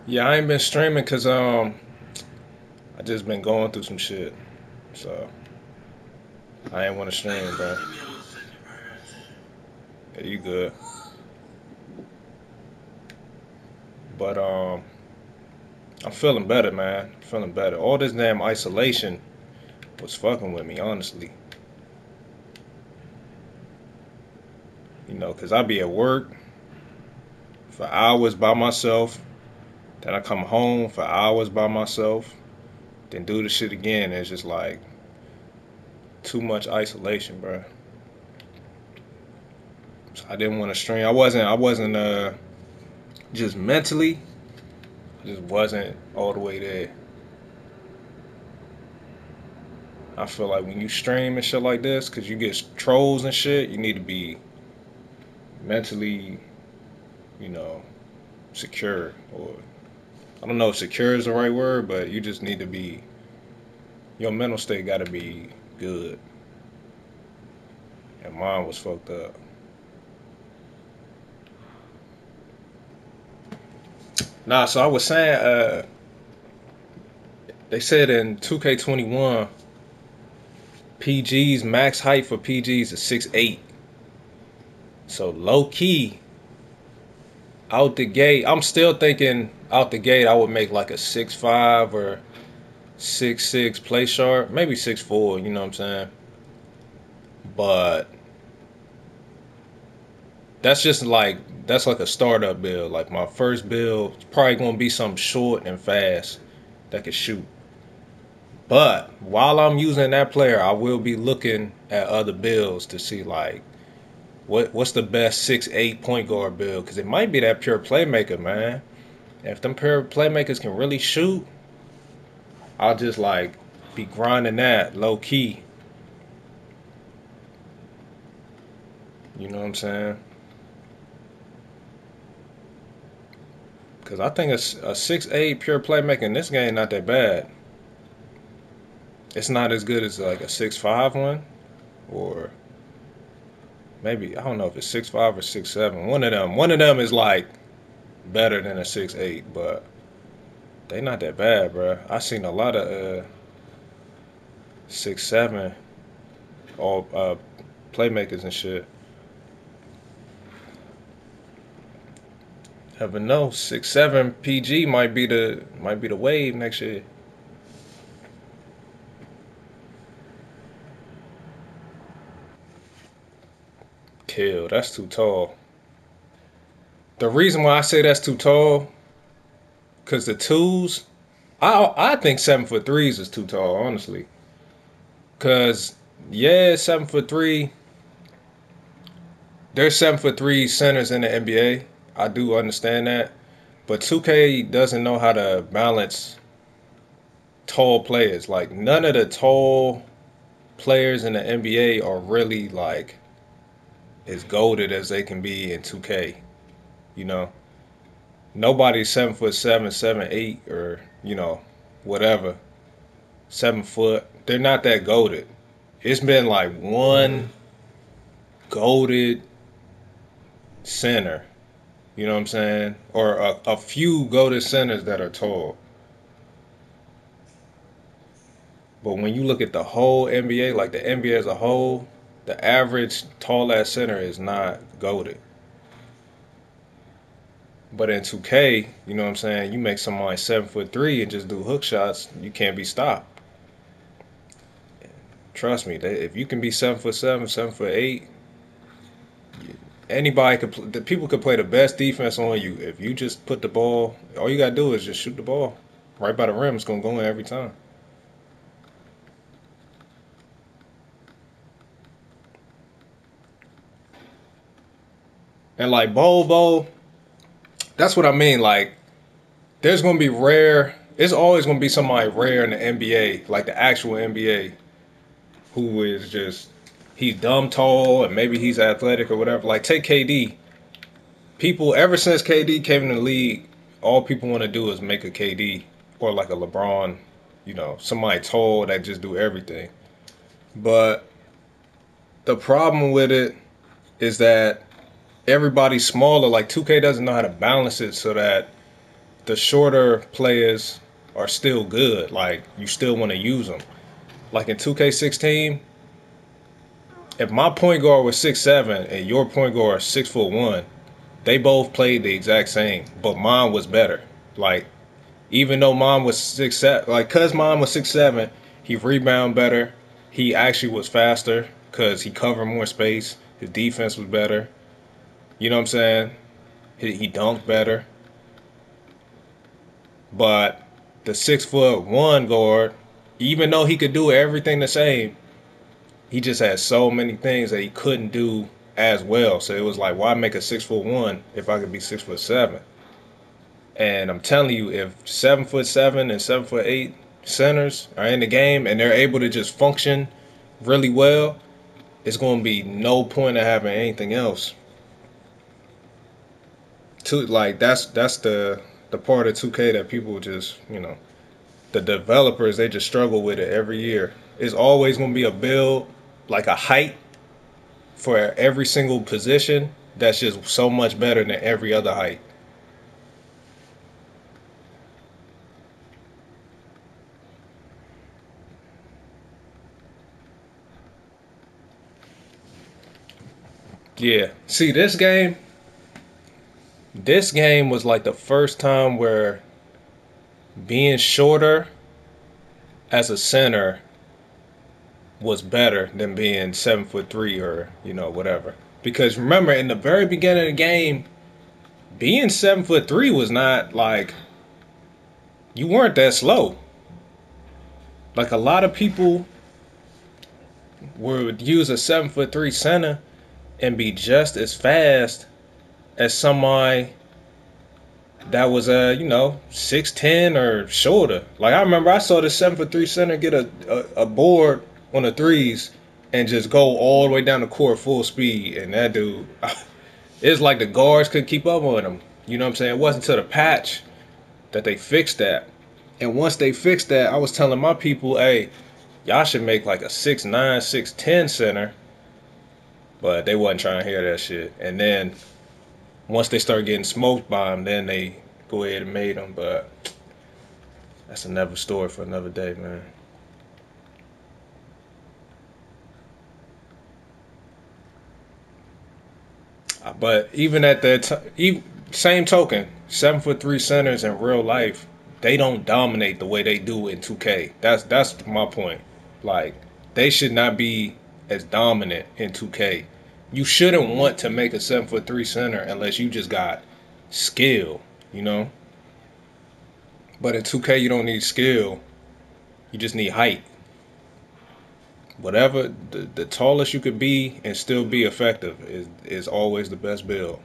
Yeah, I ain't been streaming because I just been going through some shit. So I ain't want to stream, bro. Yeah, you good. But I'm feeling better, man. Feeling better. All this damn isolation was fucking with me, honestly. You know, cause I be at work for hours by myself. Then I come home for hours by myself. Then do the shit again. It's just like too much isolation, bro. So I didn't want to stream. I wasn't just mentally. I just wasn't all the way there. I feel like when you stream and shit like this, cause you get trolls and shit, you need to be mentally, you know, secure. Or I don't know if secure is the right word, but you just need to be. Your mental state got to be good. And mine was fucked up. Nah, so I was saying, they said in 2K21, PG's max height for PG's is 6'8". So low key, out the gate, I'm still thinking out the gate I would make like a 6'5" or 6'6" play sharp, maybe 6'4", you know what I'm saying? But that's like a startup build. Like my first build is probably gonna be something short and fast that can shoot. But while I'm using that player, I will be looking at other builds to see like what's the best 6'8" point guard build, because it might be that pure playmaker, man. If them pure playmakers can really shoot, I'll just like be grinding that low key. You know what I'm saying? Because I think a 6'8" pure playmaker in this game not that bad. It's not as good as like a 6'5" one, or maybe I don't know if it's 6'5" or 6'7". One of them is like better than a 6'8", but they not that bad, bro. I seen a lot of 6'7" all playmakers and shit. Heaven knows, 6'7" PG might be the wave next year. Kill, that's too tall. The reason why I say that's too tall, cause the twos, I think 7'3" is too tall, honestly. Cause yeah, 7'3". There's 7'3" centers in the NBA. I do understand that, but 2K doesn't know how to balance tall players. Like none of the tall players in the NBA are really like as goaded as they can be in 2K. You know, nobody's 7'7", 7'8", or whatever 7 foot. They're not that goaded. It's been like one goaded center. You know what I'm saying? Or a few goaded centers that are tall. But when you look at the whole NBA, like the NBA as a whole, the average tall ass center is not goaded. But in 2K, you know what I'm saying? You make somebody 7'3" and just do hook shots, you can't be stopped. Trust me, if you can be 7'7", 7'8", anybody could. The people could play the best defense on you if you just put the ball. All you gotta do is just shoot the ball right by the rim. It's gonna go in every time. And like Bobo, that's what I mean. Like, there's gonna be rare. It's always gonna be somebody rare in the NBA, like the actual NBA, who is just he's dumb tall and maybe he's athletic or whatever. Like take KD. People ever since KD came in the league, all people want to do is make a KD or like a LeBron. Somebody tall that just do everything. But the problem with it is that everybody's smaller. Like 2K doesn't know how to balance it so that the shorter players are still good. Like you still want to use them. Like in 2K16, if my point guard was 6'7" and your point guard 6'1", they both played the exact same, but mine was better. Like even though mine was 6'7", like cause mine was 6'7", he rebound better. He actually was faster cause he covered more space. His defense was better. You know what I'm saying? He dunked better. But the 6'1" guard, even though he could do everything the same, he just had so many things that he couldn't do as well. So it was like, why make a 6'1" if I could be 6'7"? And I'm telling you, if 7'7" and 7'8" centers are in the game and they're able to just function really well, it's going to be no point of having anything else. Like that's the part of 2K that people just, the developers, they just struggle with it every year. It's always going to be a build, like a height for every single position that's just so much better than every other height. Yeah. See, this game was like the first time where being shorter as a center was better than being 7'3" or whatever. Because remember, in the very beginning of the game, being 7'3" was not like you weren't that slow. Like a lot of people would use a 7'3" center and be just as fast as somebody that was 6'10" or shorter. Like I remember I saw the 7'3" center get a board on the threes and just go all the way down the court full speed, and that dude, it's like the guards could keep up on him. You know what I'm saying? It wasn't until the patch that they fixed that. And once they fixed that, I was telling my people, hey, y'all should make like a 6'9", 6'10" center, but they wasn't trying to hear that shit. And then once they start getting smoked by him, then they go ahead and made him. But that's another story for another day, man. But even at that same token, 7'3" centers in real life, they don't dominate the way they do in 2K. That's my point. Like they should not be as dominant in 2K. You shouldn't want to make a 7'3" center unless you just got skill, you know. But in 2K, you don't need skill. You just need height. Whatever the tallest you could be and still be effective is always the best build.